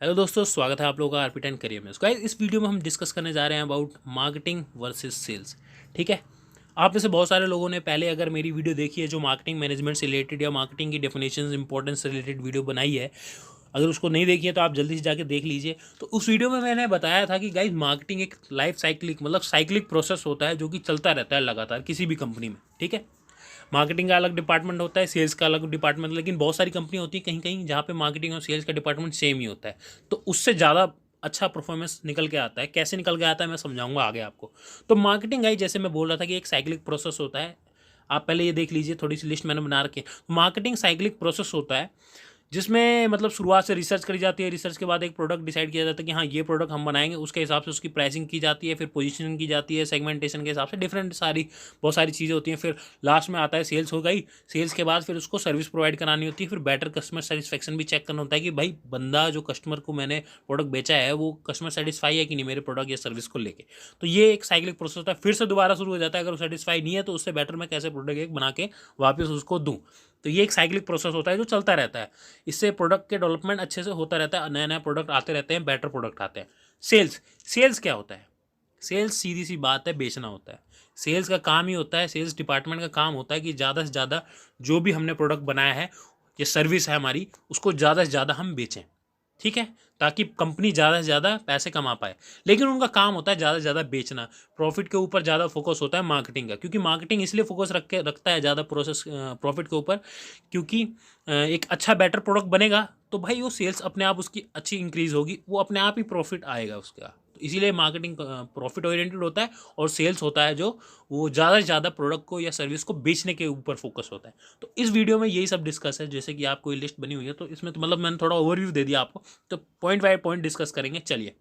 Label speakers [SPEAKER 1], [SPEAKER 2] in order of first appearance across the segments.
[SPEAKER 1] Hello दोस्तों, स्वागत है आप लोगों का आरपी10 करियर में। गाइस, इस वीडियो में हम डिस्कस करने जा रहे हैं अबाउट मार्केटिंग वर्सेस सेल्स। ठीक है, आप में से बहुत सारे लोगों ने पहले अगर मेरी वीडियो देखी है जो मार्केटिंग मैनेजमेंट से रिलेटेड या मार्केटिंग की डेफिनेशंस इंपॉर्टेंस से रिलेटेड वीडियो बनाई है, अगर उसको नहीं देखी है तो आप जल्दी से जाके देख लीजिए। तो उस वीडियो में मैंने बताया था कि गाइस, मार्केटिंग एक लाइफ साइक्लिक मतलब साइक्लिक प्रोसेस होता है जो कि चलता रहता है लगातार किसी भी कंपनी में। ठीक है, मार्केटिंग का अलग डिपार्टमेंट होता है, सेल्स का अलग डिपार्टमेंट, लेकिन बहुत सारी कंपनी होती है कहीं कहीं जहाँ पे मार्केटिंग और सेल्स का डिपार्टमेंट सेम ही होता है। तो उससे ज़्यादा अच्छा परफॉर्मेंस निकल के आता है। कैसे निकल के आता है मैं समझाऊंगा आगे आपको। तो मार्केटिंग आई, जैसे मैं बोल रहा था कि एक साइक्लिक प्रोसेस होता है। आप पहले ये देख लीजिए, थोड़ी सी लिस्ट मैंने बना रखी है। मार्केटिंग साइक्लिक प्रोसेस होता है जिसमें मतलब शुरुआत से रिसर्च करी जाती है। रिसर्च के बाद एक प्रोडक्ट डिसाइड किया जाता है कि हाँ, ये प्रोडक्ट हम बनाएंगे, उसके हिसाब से उसकी प्राइसिंग की जाती है, फिर पोजीशनिंग की जाती है, सेगमेंटेशन के हिसाब से डिफरेंट सारी बहुत सारी चीज़ें होती हैं। फिर लास्ट में आता है सेल्स हो गई। सेल्स के बाद फिर उसको सर्विस प्रोवाइड करानी होती है, फिर बेटर कस्टमर सेटिस्फेक्शन भी चेक करना होता है कि भाई बंदा जो कस्टमर को मैंने प्रोडक्ट बेचा है वो कस्टमर सेटिस्फाई है कि नहीं मेरे प्रोडक्ट या सर्विस को लेके। तो ये एक साइक्लिक प्रोसेस होता है। फिर से दोबारा शुरू हो जाता है, अगर वो सेटिस्फाई नहीं है तो उससे बेटर मैं कैसे प्रोडक्ट एक बना के वापस उसको दूँ। तो ये एक साइक्लिक प्रोसेस होता है जो चलता रहता है। इससे प्रोडक्ट के डेवलपमेंट अच्छे से होता रहता है, नए नए प्रोडक्ट आते रहते हैं, बेटर प्रोडक्ट आते हैं। सेल्स सेल्स क्या होता है? सेल्स सीधी सी बात है, बेचना होता है। सेल्स का काम ही होता है, सेल्स डिपार्टमेंट का काम होता है कि ज़्यादा से ज़्यादा जो भी हमने प्रोडक्ट बनाया है या सर्विस है हमारी, उसको ज़्यादा से ज़्यादा हम बेचें। ठीक है, ताकि कंपनी ज़्यादा से ज़्यादा पैसे कमा पाए। लेकिन उनका काम होता है ज़्यादा से ज़्यादा बेचना। प्रॉफिट के ऊपर ज़्यादा फोकस होता है मार्केटिंग का, क्योंकि मार्केटिंग इसलिए फोकस रखता है ज़्यादा प्रोसेस प्रॉफिट के ऊपर, क्योंकि एक अच्छा बेटर प्रोडक्ट बनेगा तो भाई वो सेल्स अपने आप उसकी अच्छी इंक्रीज होगी, वो अपने आप ही प्रॉफिट आएगा उसका। तो इसीलिए मार्केटिंग प्रॉफिट ओरिएंटेड होता है, और सेल्स होता है जो वो ज़्यादा से ज़्यादा प्रोडक्ट को या सर्विस को बेचने के ऊपर फोकस होता है। तो इस वीडियो में यही सब डिस्कस है। जैसे कि आपको ये लिस्ट बनी हुई है, तो इसमें तो मतलब मैंने थोड़ा ओवरव्यू दे दिया आपको, तो पॉइंट बाय पॉइंट डिस्कस करेंगे। चलिए,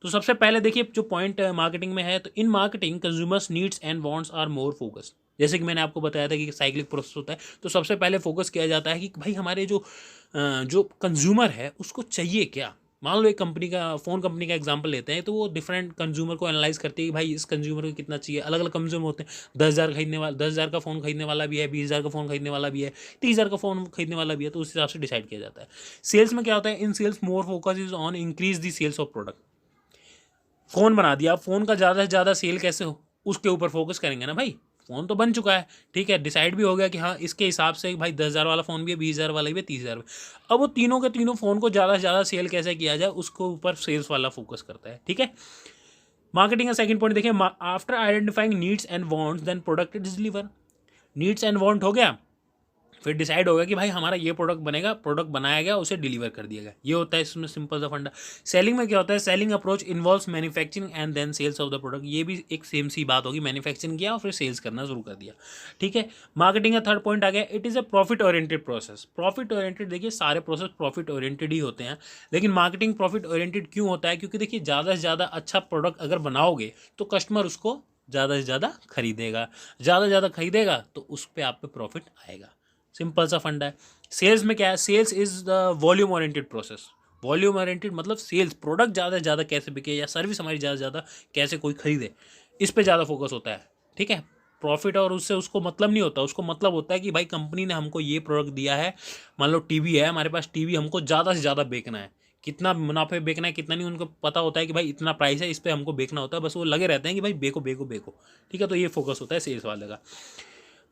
[SPEAKER 1] तो सबसे पहले देखिए जो पॉइंट मार्केटिंग में है, तो in marketing consumers needs and wants are more focused. जैसे कि मैंने आपको बताया था कि साइक्लिक प्रोसेस होता है, तो सबसे पहले फोकस किया जाता है कि भाई हमारे जो कंज्यूमर है उसको चाहिए क्या। मान लो एक कंपनी का, फ़ोन कंपनी का एग्जांपल लेते हैं, तो वो डिफरेंट कंज्यूमर को एनालाइज करती है कि भाई इस कंज्यूमर को कितना चाहिए। अलग अलग कंज्यूमर होते हैं, 10,000 खरीदने वाला, 10,000 का फ़ोन खरीदने वाला भी है, 20,000 का फ़ोन खरीदने वाला भी है, 30,000 का फ़ोन खरीदने वाला भी है। तो उस हिसाब से डिसाइड किया जाता है। सेल्स में क्या होता है? In sales more focus is on increase the sales of product. Phone बना दिया, अब फ़ोन का ज़्यादा से ज़्यादा सेल कैसे हो, उसके ऊपर फोकस करेंगे ना भाई। फ़ोन तो बन चुका है, ठीक है, डिसाइड भी हो गया कि हाँ इसके हिसाब से भाई 10,000 वाला फ़ोन भी है, 20,000 वाला भी है, 30,000। अब वो तीनों के तीनों फ़ोन को ज़्यादा से ज़्यादा सेल कैसे किया जाए, उसको ऊपर सेल्स वाला फोकस करता है। ठीक है, मार्केटिंग का सेकंड पॉइंट देखिए, after identifying needs and wants then product is deliver. Needs and want हो गया, फिर डिसाइड होगा कि भाई हमारा ये प्रोडक्ट बनेगा, प्रोडक्ट बनाया गया, उसे डिलीवर कर दिया गया। ये होता है इसमें सिंपल सा फंडा। सेलिंग में क्या होता है? Selling approach involves manufacturing and then sales of the product. ये भी एक सेम सी बात होगी, मैन्युफैक्चरिंग किया और फिर सेल्स करना शुरू कर दिया। ठीक है, मार्केटिंग का थर्ड पॉइंट आ गया, it is a profit oriented process. Profit oriented, देखिए सारे प्रोसेस प्रॉफिट ओरिएंटेड ही होते हैं, लेकिन मार्केटिंग प्रॉफिट ओरिएंटेड क्यों होता है? क्योंकि देखिए ज़्यादा से ज़्यादा अच्छा प्रोडक्ट अगर बनाओगे तो कस्टमर उसको ज़्यादा से ज़्यादा खरीदेगा, ज़्यादा से ज़्यादा खरीदेगा तो उस पर आप पे प्रॉफिट आएगा। सिंपल सा फंडा है। सेल्स में क्या है? Sales is the volume oriented process. Volume oriented मतलब सेल्स, प्रोडक्ट ज़्यादा से ज़्यादा कैसे बिके या सर्विस हमारी ज़्यादा से ज़्यादा कैसे कोई खरीदे, इस पे ज़्यादा फोकस होता है। ठीक है, प्रॉफिट और उससे उसको मतलब नहीं होता। उसको मतलब होता है कि भाई कंपनी ने हमको ये प्रोडक्ट दिया है, मान लो टीवी है हमारे पास, टीवी हमको ज़्यादा से ज़्यादा बेचना है, कितना मुनाफे बेचना है कितना नहीं, उनको पता होता है कि भाई इतना प्राइस है, इस पर हमको बेचना होता है, बस वो लगे रहते हैं कि भाई बेको बेको बेको। ठीक है, तो ये फोकस होता है सेल्स वाले का।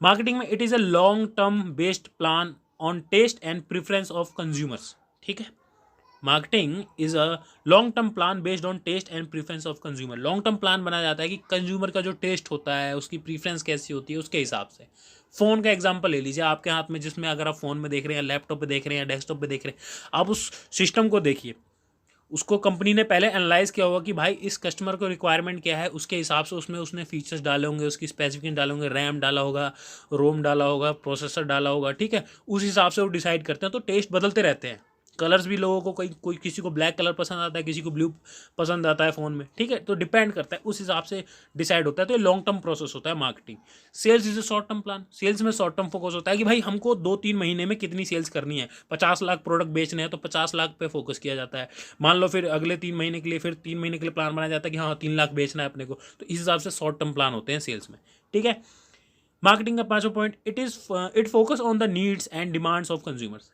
[SPEAKER 1] मार्केटिंग में it is a long term based plan on taste and preference of consumers. ठीक है, marketing is a long term plan based on taste and preference of consumer. Long term plan बनाया जाता है कि consumer का जो test होता है, उसकी प्रीफरेंस कैसी होती है, उसके हिसाब से। फ़ोन का एग्जांपल ले लीजिए आपके हाथ में, जिसमें अगर आप फ़ोन में देख रहे हैं, लैपटॉप पे देख रहे हैं, डेस्कटॉप पे देख रहे हैं, आप उस सिस्टम को देखिए। उसको कंपनी ने पहले एनालाइज किया होगा कि भाई इस कस्टमर को रिक्वायरमेंट क्या है, उसके हिसाब से उसमें उसने फीचर्स डाले होंगे, उसकी स्पेसिफिकेशन डाले होंगे, रैम डाला होगा, रोम डाला होगा, प्रोसेसर डाला होगा। ठीक है, उस हिसाब से वो डिसाइड करते हैं। तो टेस्ट बदलते रहते हैं। कलर्स भी लोगों को, कोई कोई किसी को ब्लैक कलर पसंद आता है, किसी को ब्लू पसंद आता है फ़ोन में। ठीक है, तो डिपेंड करता है, उस हिसाब से डिसाइड होता है। तो ये लॉन्ग टर्म प्रोसेस होता है marketing. Sales is a short term plan. Sales में शॉर्ट टर्म फोकस होता है कि भाई हमको 2-3 महीने में कितनी सेल्स करनी है। 50 लाख प्रोडक्ट बेचने हैं तो 50 लाख पे फोकस किया जाता है। मान लो फिर अगले 3 महीने के लिए, फिर 3 महीने के लिए प्लान बनाया जाता है कि हाँ 3 लाख बेचना है अपने को। तो इस हिसाब से शॉर्ट टर्म प्लान होते हैं सेल्स में। ठीक है, मार्केटिंग का पांचवा point, it focus on the needs and demands of consumers.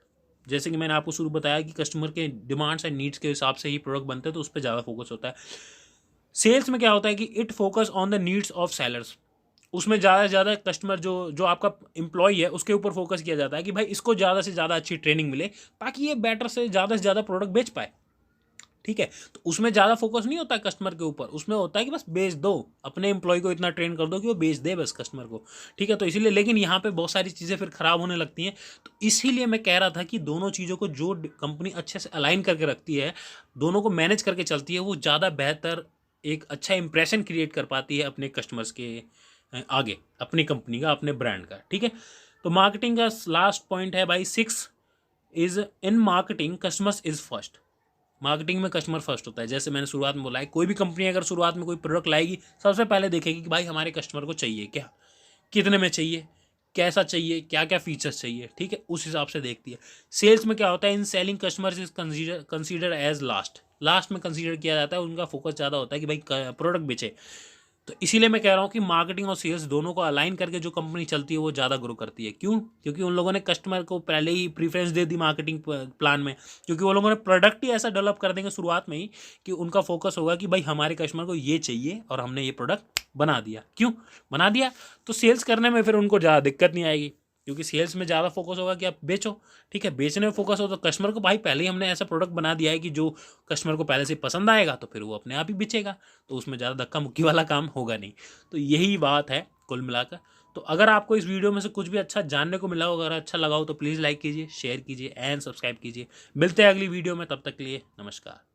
[SPEAKER 1] जैसे कि मैंने आपको शुरू बताया कि कस्टमर के डिमांड्स एंड नीड्स के हिसाब से ही प्रोडक्ट बनते हैं, तो उस पर ज़्यादा फोकस होता है। सेल्स में क्या होता है कि it focus on the needs of sellers, उसमें ज़्यादा से ज़्यादा कस्टमर जो जो आपका एम्प्लॉय है उसके ऊपर फोकस किया जाता है कि भाई इसको ज़्यादा से ज़्यादा अच्छी ट्रेनिंग मिले ताकि ये बेटर से ज़्यादा प्रोडक्ट बेच पाए। ठीक है, तो उसमें ज़्यादा फोकस नहीं होता है कस्टमर के ऊपर, उसमें होता है कि बस बेच दो, अपने एम्प्लॉय को इतना ट्रेन कर दो कि वो बेच दे बस कस्टमर को। ठीक है, तो इसीलिए लेकिन यहाँ पे बहुत सारी चीज़ें फिर ख़राब होने लगती हैं। तो इसीलिए मैं कह रहा था कि दोनों चीज़ों को जो कंपनी अच्छे से अलाइन करके रखती है, दोनों को मैनेज करके चलती है, वो ज़्यादा बेहतर एक अच्छा इंप्रेशन क्रिएट कर पाती है अपने कस्टमर्स के आगे, अपनी कंपनी का, अपने ब्रांड का। ठीक है, तो मार्केटिंग का लास्ट पॉइंट है भाई 6 is in marketing customers is first. Marketing में कस्टमर फर्स्ट होता है। जैसे मैंने शुरुआत में बोला है, कोई भी कंपनी अगर शुरुआत में कोई प्रोडक्ट लाएगी, सबसे पहले देखेगी कि भाई हमारे कस्टमर को चाहिए क्या, कितने में चाहिए, कैसा चाहिए, क्या क्या फीचर्स चाहिए। ठीक है, उस हिसाब से देखती है। सेल्स में क्या होता है, in selling customers is consider as last में कंसीडर किया जाता है, उनका फोकस ज़्यादा होता है कि भाई प्रोडक्ट बेचे। तो इसीलिए मैं कह रहा हूँ कि मार्केटिंग और सेल्स दोनों को अलाइन करके जो कंपनी चलती है वो ज़्यादा ग्रो करती है। क्यों? क्योंकि उन लोगों ने कस्टमर को पहले ही प्रीफरेंस दे दी मार्केटिंग प्लान में, क्योंकि वो लोगों ने प्रोडक्ट ही ऐसा डेवलप कर देंगे शुरुआत में ही कि उनका फोकस होगा कि भाई हमारे कस्टमर को ये चाहिए और हमने ये प्रोडक्ट बना दिया। क्यों बना दिया? तो सेल्स करने में फिर उनको ज़्यादा दिक्कत नहीं आएगी, क्योंकि सेल्स में ज़्यादा फोकस होगा कि आप बेचो। ठीक है, बेचने में फोकस हो तो कस्टमर को भाई पहले ही हमने ऐसा प्रोडक्ट बना दिया है कि जो कस्टमर को पहले से पसंद आएगा, तो फिर वो अपने आप ही बेचेगा, तो उसमें ज़्यादा धक्का मुक्की वाला काम होगा नहीं। तो यही बात है कुल मिलाकर। तो अगर आपको इस वीडियो में से कुछ भी अच्छा जानने को मिला हो, अगर अच्छा लगा हो, तो प्लीज़ लाइक कीजिए, शेयर कीजिए एंड सब्सक्राइब कीजिए। मिलते हैं अगली वीडियो में, तब तक के लिए नमस्कार।